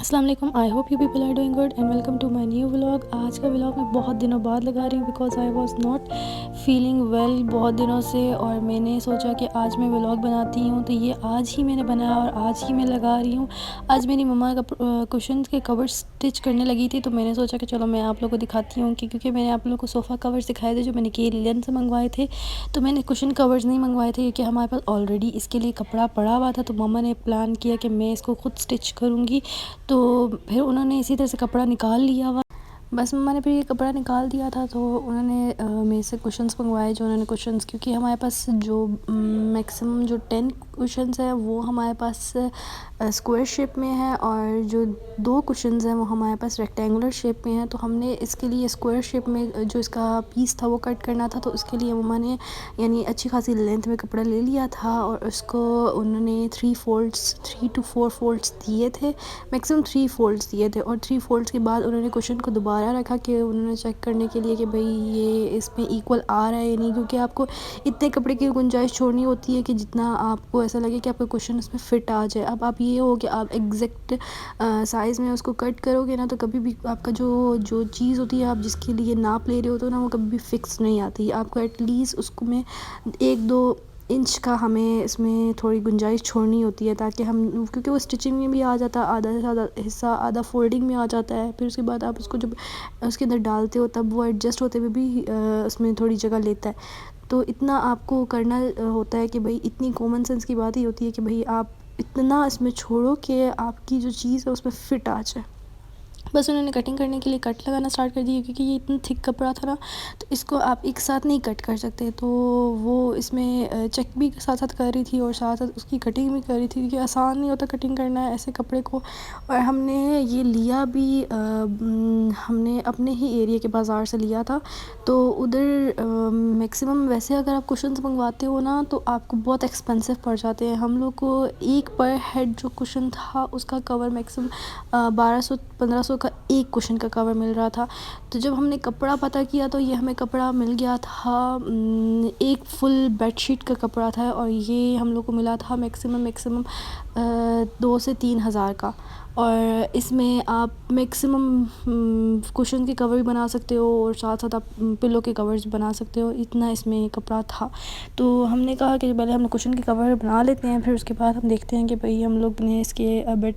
अस्सलाम वालेकुम। I hope you people are doing good and welcome to my new vlog. आज का vlog मैं बहुत दिनों बाद लगा रही हूँ because I was not feeling well बहुत दिनों से, और मैंने सोचा कि आज मैं व्लॉग बनाती हूँ, तो ये आज ही मैंने बनाया और आज ही मैं लगा रही हूँ। आज मेरी मम्मा का कुशन के कवर स्टिच करने लगी थी, तो मैंने सोचा कि चलो मैं आप लोगों को दिखाती हूँ कि क्योंकि मैंने आप लोगों को सोफ़ा कवर्स दिखाए थे जो मैंने केलियन से मंगवाए थे, तो मैंने कुशन कवर्स नहीं मंगवाए थे क्योंकि हमारे पास ऑलरेडी इसके लिए कपड़ा पड़ा हुआ था। तो मम्मा ने प्लान किया कि मैं इसको खुद स्टिच करूँगी, तो फिर उन्होंने इसी तरह से कपड़ा निकाल लिया हुआ। बस मम्मा ने फिर ये कपड़ा निकाल दिया था, तो उन्होंने मेरे से कुशन्स मंगवाए। जो उन्होंने कुशन्स, क्योंकि हमारे पास जो मैक्सिमम जो 10 कुशन्स हैं वो हमारे पास स्क्वायर शेप में है, और जो 2 कुशन्स हैं वो हमारे पास रेक्टेंगुलर शेप में है। तो हमने इसके लिए स्क्वायर शेप में जो इसका पीस था वो कट करना था, तो उसके लिए मम्मा ने यानी अच्छी खासी लेंथ में कपड़ा ले लिया था, और उसको उन्होंने 3 to 4 फोल्ड्स दिए थे, मैक्सिमम 3 फोल्ड्स दिए थे। और 3 फोल्ड्स के बाद उन्होंने कुशन को दोबारा रखा कि उन्होंने चेक करने के लिए कि भाई ये इसमें इक्वल आ रहा है या नहीं, क्योंकि आपको इतने कपड़े की गुंजाइश छोड़नी होती है कि जितना आपको ऐसा लगे कि आपका कुशन उसमें फ़िट आ जाए। अब आप ये हो कि आप एग्जैक्ट साइज़ में उसको कट करोगे ना, तो कभी भी आपका जो जो चीज़ होती है आप जिसके लिए नाप ले रहे हो तो ना वो कभी भी फ़िक्स नहीं आती। आपको एटलीस्ट उसको में 1-2 इंच का हमें इसमें थोड़ी गुंजाइश छोड़नी होती है, ताकि हम, क्योंकि वो स्टिचिंग में भी आ जाता है आधा से आधा हिस्सा, आधा फोल्डिंग में आ जाता है। फिर उसके बाद आप उसको जब उसके अंदर डालते हो तब वो एडजस्ट होते हुए भी उसमें थोड़ी जगह लेता है। तो इतना आपको करना होता है कि भाई, इतनी कॉमन सेंस की बात ही होती है कि भाई आप इतना इसमें छोड़ो कि आपकी जो चीज़ है उसमें फ़िट आ जाए। बस उन्होंने कटिंग करने के लिए कट लगाना स्टार्ट कर दिया, क्योंकि ये इतना थिक कपड़ा था ना, तो इसको आप एक साथ नहीं कट कर सकते। तो वो इसमें चेक भी साथ साथ कर रही थी और साथ साथ उसकी कटिंग भी कर रही थी, क्योंकि आसान नहीं होता कटिंग करना है ऐसे कपड़े को। और हमने ये लिया भी हमने अपने ही एरिया के बाज़ार से लिया था, तो उधर मैक्सिमम वैसे अगर आप कुशन्स मंगवाते हो ना तो आपको बहुत एक्सपेंसिव पड़ जाते हैं। हम लोग को एक पर हेड जो कुशन था उसका कवर मैक्सिमम 1200-1500 का एक कुशन का कवर मिल रहा था। तो जब हमने कपड़ा पता किया तो ये हमें कपड़ा मिल गया था, एक फुल बेडशीट का कपड़ा था, और ये हम लोग को मिला था मैक्सिमम 2 से 3 हज़ार का। और इसमें आप मैक्सिमम कुशन के कवर भी बना सकते हो और साथ साथ आप पिलो के कवर्स बना सकते हो, इतना इसमें कपड़ा था। तो हमने कहा कि पहले हम कुशन के कवर बना लेते हैं, फिर उसके बाद हम देखते हैं कि भाई हम लोग ने इसके बेड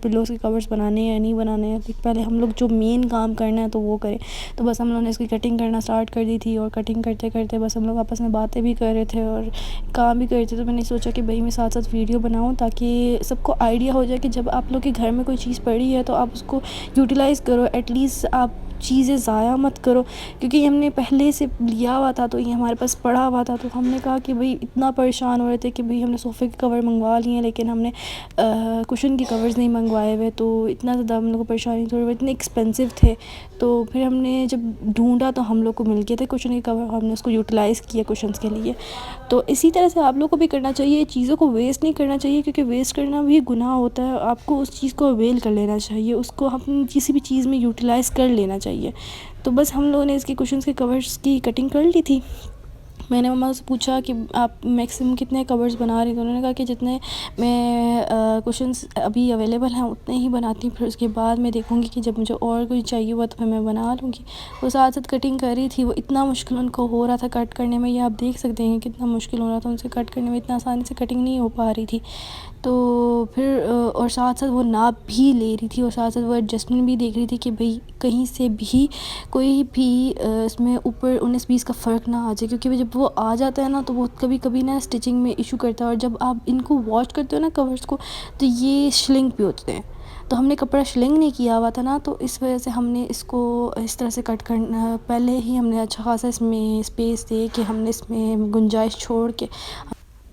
पिलोज़ के कवर्स बनाने हैं या नहीं बनाने हैं। पहले हम लोग जो मेन काम करना है तो वो करें। तो बस हम लोगों ने इसकी कटिंग करना स्टार्ट कर दी थी, और कटिंग करते करते बस हम लोग आपस में बातें भी कर रहे थे और काम भी कर रहे थे। तो मैंने सोचा कि भाई मैं साथ साथ वीडियो बनाऊँ, ताकि सबको आइडिया हो जाए कि जब आप लोग के घर में कोई चीज़ पड़ी है तो आप उसको यूटिलाइज़ करो, एटलीस्ट आप चीज़ें ज़ाया मत करो। क्योंकि हमने पहले से लिया हुआ था तो ये हमारे पास पड़ा हुआ था, तो हमने कहा कि भाई इतना परेशान हो रहे थे कि भाई हमने सोफ़े के कवर मंगवा लिए हैं लेकिन हमने कुशन के कवर्स नहीं मंगवाए हुए, तो इतना ज़्यादा हम लोग को परेशानी थोड़ी, इतने एक्सपेंसिव थे। तो फिर हमने जब ढूंढा तो हम लोग को मिल गए थे कुशन के कवर, हमने उसको यूटिलाइज़ किया कुशन्स के लिए। तो इसी तरह से आप लोग को भी करना चाहिए, चीज़ों को वेस्ट नहीं करना चाहिए, क्योंकि वेस्ट करना भी गुनाह होता है। आपको उस चीज़ को अवेल कर लेना चाहिए, उसको अपनी किसी भी चीज़ में यूटिलाइज़ कर लेना चाहिए। तो बस हम लोगों ने इसके कुशन्स के कवर्स की कटिंग कर ली थी। मैंने मम्मा से पूछा कि आप मैक्सिमम कितने कवर्स बना रही, तो उन्होंने कहा कि जितने मैं कुशन्स अभी अवेलेबल हैं उतने ही बनाती हूँ, फिर उसके बाद मैं देखूँगी कि जब मुझे और कोई चाहिए हुआ तो फिर मैं बना लूँगी। वो साथ साथ कटिंग कर रही थी, वो इतना मुश्किल उनको हो रहा था कट करने में, ये आप देख सकते हैं कितना मुश्किल हो रहा था उनसे कट करने में, इतना आसानी से कटिंग नहीं हो पा रही थी। तो फिर और साथ साथ वो नाप भी ले रही थी, और साथ साथ वो एडजस्टमेंट भी देख रही थी कि भाई कहीं से भी कोई भी इसमें ऊपर 19-20 का फ़र्क ना आ जाए, क्योंकि जब वो आ जाता है ना तो वो कभी कभी ना स्टिचिंग में इशू करता है, और जब आप इनको वॉश करते हो ना कवर्स को, तो ये श्रिंक भी होते हैं। तो हमने कपड़ा श्रिंक नहीं किया हुआ था ना, तो इस वजह से हमने इसको इस तरह से कट करना, पहले ही हमने अच्छा खासा इसमें स्पेस दे के हमने इसमें गुंजाइश छोड़ के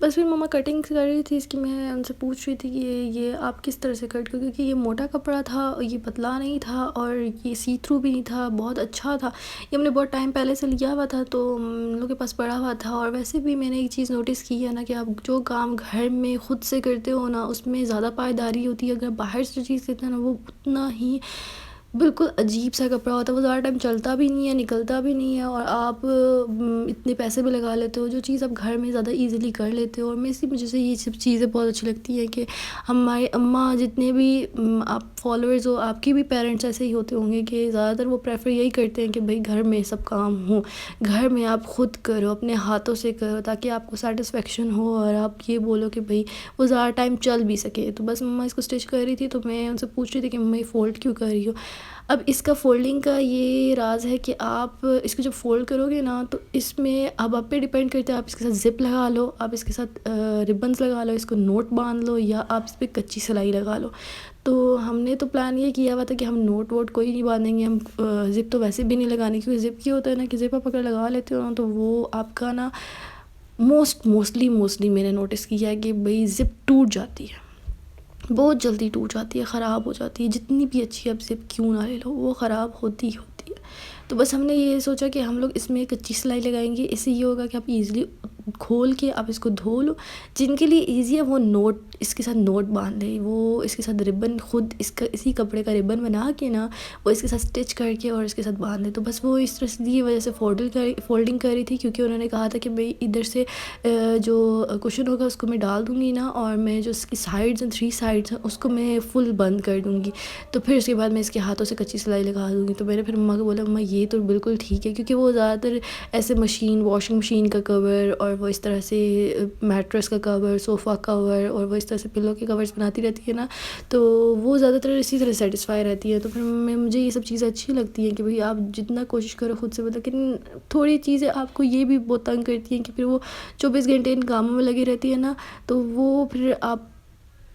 बस। फिर मम्मा कटिंग कर रही थी इसकी, मैं उनसे पूछ रही थी कि ये आप किस तरह से कट करो, क्योंकि ये मोटा कपड़ा था, ये पतला नहीं था, और ये सी थ्रू भी नहीं था, बहुत अच्छा था। ये हमने बहुत टाइम पहले से लिया हुआ था, तो हम लोग के पास पड़ा हुआ था। और वैसे भी मैंने एक चीज़ नोटिस की है ना कि आप जो काम घर में ख़ुद से करते हो ना उसमें ज़्यादा पायदारी होती है। अगर बाहर से चीज़ लेते हैं ना वो उतना ही बिल्कुल अजीब सा कपड़ा होता है, वो ज़्यादा टाइम चलता भी नहीं है, निकलता भी नहीं है, और आप इतने पैसे भी लगा लेते हो, जो चीज़ आप घर में ज़्यादा ईज़िली कर लेते हो। और मैं इसी वजह से ये सब चीज़ें बहुत अच्छी लगती हैं कि हमारे अम्मा जितने भी आप फॉलोअर्स हो, आपके भी पेरेंट्स ऐसे ही होते होंगे कि ज़्यादातर वो प्रेफर यही करते हैं कि भाई घर में सब काम हो, घर में आप खुद करो, अपने हाथों से करो, ताकि आपको सेटिस्फेक्शन हो और आप ये बोलो कि भाई वो ज़्यादा टाइम चल भी सके। तो बस मम्मा इसको स्टिच कर रही थी, तो मैं उनसे पूछ रही थी कि मम्मा ये फ़ोल्ड क्यों कर रही हो। अब इसका फ़ोल्डिंग का ये राज़ है कि आप इसको जब फ़ोल्ड करोगे ना, तो इसमें अब आप पे डिपेंड करता है, आप इसके साथ ज़िप लगा लो, आप इसके साथ रिबन्स लगा लो, इसको नोट बांध लो, या आप इस पे कच्ची सिलाई लगा लो। तो हमने तो प्लान ये किया हुआ था कि हम नोट वोट कोई नहीं बांधेंगे, हम ज़िप तो वैसे भी नहीं लगानी, क्योंकि ज़िप क्या होता है ना कि ज़िप आप अगर लगा लेते हो ना, तो वो आपका ना मोस्टली मैंने नोटिस किया है कि भाई ज़िप टूट जाती है, बहुत जल्दी टूट जाती है, ख़राब हो जाती है। जितनी भी अच्छी आप ज़िप क्यों ना ले लो, वो ख़राब होती ही होती है। तो बस हमने ये सोचा कि हम लोग इसमें कच्ची सिलाई लगाएंगे, इससे ये होगा कि आप इजीली खोल के आप इसको धो लो। जिनके लिए इजी है वो नोट इसके साथ नोट बांध ले, वो इसके साथ रिबन खुद इसका इसी कपड़े का रिबन बना के ना, वो इसके साथ स्टिच करके और इसके साथ बांध ले। तो बस वो इस तरह से वजह से फोल्डिंग करी थी, क्योंकि उन्होंने कहा था कि भाई इधर से जो कुशन होगा उसको मैं डाल दूँगी ना, और मैं जो इसकी साइड्स हैं 3 साइड्स हैं उसको मैं फुल बंद कर दूँगी। तो फिर उसके बाद मैं इसके हाथों से कच्ची सिलाई लगा दूँगी। तो मैंने फिर मम्मा को बोला, मम्मा ये तो बिल्कुल ठीक है, क्योंकि वो ज़्यादातर ऐसे वॉशिंग मशीन का कवर, और वो इस तरह से मैट्रेस का कवर, सोफ़ा कवर, और वो इस तरह से पिलो के कवर्स बनाती रहती है ना, तो वो ज़्यादातर इसी तरह सेटिस्फाई रहती है। तो फिर मुझे ये सब चीज़ें अच्छी लगती हैं कि भाई आप जितना कोशिश करो खुद से, लेकिन थोड़ी चीज़ें आपको ये भी बहुत तंग करती हैं कि फिर वो 24 घंटे इन कामों में लगी रहती है ना, तो वो फिर आप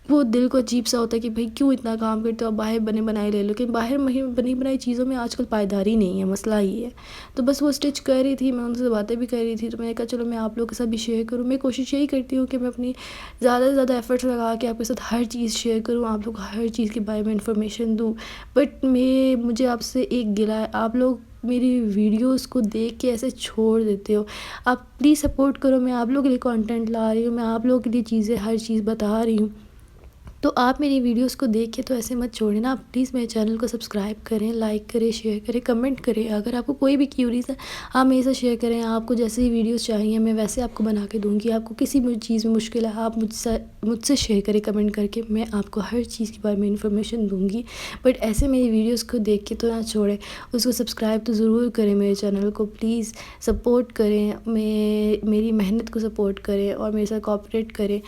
वो दिल को अजीब सा होता है कि भाई क्यों इतना काम करते हो, आप बाहर बने बनाए ले लो। लेकिन बाहर बनी बनाई चीज़ों में आजकल पायदारी नहीं है, मसला ही है। तो बस वो स्टिच कर रही थी, मैं उनसे बातें भी कर रही थी, तो मैंने कहा चलो मैं आप लोगों के साथ भी शेयर करूँ। मैं कोशिश यही करती हूँ कि मैं अपनी ज़्यादा से ज़्यादा एफर्ट्स लगा के आपके साथ हर चीज़ शेयर करूँ, आप लोग हर चीज़ के बारे में इंफॉर्मेशन दूँ। बट मुझे आपसे एक गिला है, आप लोग मेरी वीडियोस को देख के ऐसे छोड़ देते हो। आप प्लीज़ सपोर्ट करो, मैं आप लोगों के लिए कंटेंट ला रही हूँ, मैं आप लोगों के लिए चीज़ें हर चीज़ बता रही हूँ। तो आप मेरी वीडियोस को देख के तो ऐसे मत छोड़ें ना, आप प्लीज़ मेरे चैनल को सब्सक्राइब करें, लाइक करें, शेयर करें, कमेंट करें। अगर आपको कोई भी क्यूरीज़ है आप मेरे साथ शेयर करें, आपको जैसे ही वीडियोस चाहिए मैं वैसे आपको बना के दूँगी। आपको किसी भी चीज़ में मुश्किल है आप मुझसे शेयर करें कमेंट करके, मैं आपको हर चीज़ के बारे में इन्फॉर्मेशन दूँगी। बट ऐसे मेरी वीडियोज़ को देख के तो ना छोड़ें, उसको सब्सक्राइब तो ज़रूर करें, मेरे चैनल को प्लीज़ सपोर्ट करें, मेरी मेहनत को सपोर्ट करें और मेरे साथ कोऑपरेट करें।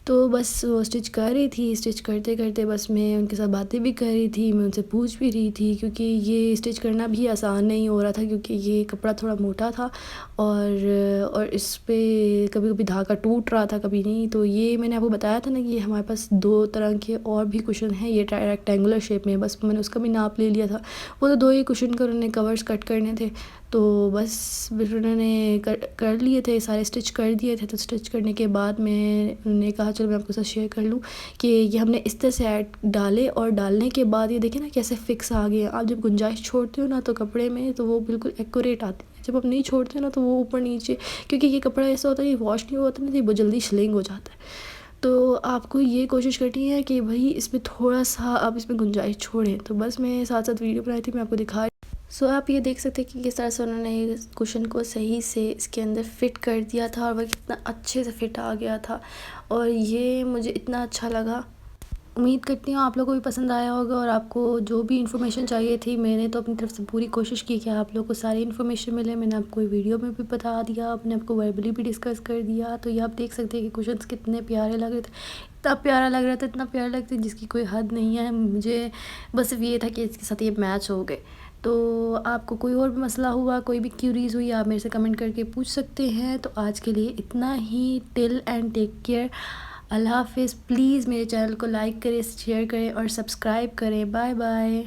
तो बस वो स्टिच कर रही थी, स्टिच करते करते बस मैं उनके साथ बातें भी कर रही थी, मैं उनसे पूछ भी रही थी, क्योंकि ये स्टिच करना भी आसान नहीं हो रहा था, क्योंकि ये कपड़ा थोड़ा मोटा था और इस पे कभी कभी धागा टूट रहा था, कभी नहीं। तो ये मैंने आपको बताया था ना कि ये हमारे पास 2 तरह के और भी कुशन हैं, ये रेक्टेंगुलर शेप में, बस मैंने उसका भी नाप ले लिया था। वो तो 2 ही कुशन के उन्होंने कवर्स कट करने थे, तो बस फिर उन्होंने कर लिए थे, सारे स्टिच कर दिए थे। तो स्टिच करने के बाद उन्होंने कहा चलो मैं आपके साथ शेयर कर लूँ कि ये हमने इस तरह से ऐड डाले, और डालने के बाद ये देखिए ना कैसे फिक्स आ गए। आप जब गुंजाइश छोड़ते हो ना तो कपड़े में, तो वो बिल्कुल एक्यूरेट आती है। जब आप नहीं छोड़ते ना तो वो ऊपर नीचे, क्योंकि ये कपड़ा ऐसा होता है कि वॉश नहीं होता ना, तो ये बहुत जल्दी श्लिंग हो जाता है। तो आपको ये कोशिश करनी है कि भाई इसमें थोड़ा सा आप इसमें गुंजाइश छोड़ें। तो बस मैं साथ साथ वीडियो बनाई थी, मैं आपको दिखा। आप ये देख सकते हैं कि किस तरह से उन्होंने कुशन को सही से इसके अंदर फ़िट कर दिया था, और वह कितना अच्छे से फ़िट आ गया था, और ये मुझे इतना अच्छा लगा। उम्मीद करती हूँ आप लोगों को भी पसंद आया होगा, और आपको जो भी इन्फॉर्मेशन चाहिए थी मैंने तो अपनी तरफ से पूरी कोशिश की कि आप लोगों को सारी इन्फॉर्मेशन मिले। मैंने आपको वीडियो में भी बता दिया, अपने आपको वर्बली भी डिस्कस कर दिया। तो ये आप देख सकते हैं कि कुशन्स कितने प्यारे लग रहे थे, इतना प्यारा लग रहा था, इतना प्यारा लगता है जिसकी कोई हद नहीं है। मुझे बस ये था कि इसके साथ ये मैच हो गए। तो आपको कोई और भी मसला हुआ, कोई भी क्यूरीज हुई, आप मेरे से कमेंट करके पूछ सकते हैं। तो आज के लिए इतना ही, टिल एंड टेक केयर, अल्लाह हाफिज़। प्लीज़ मेरे चैनल को लाइक करें, शेयर करें और सब्सक्राइब करें। Bye bye.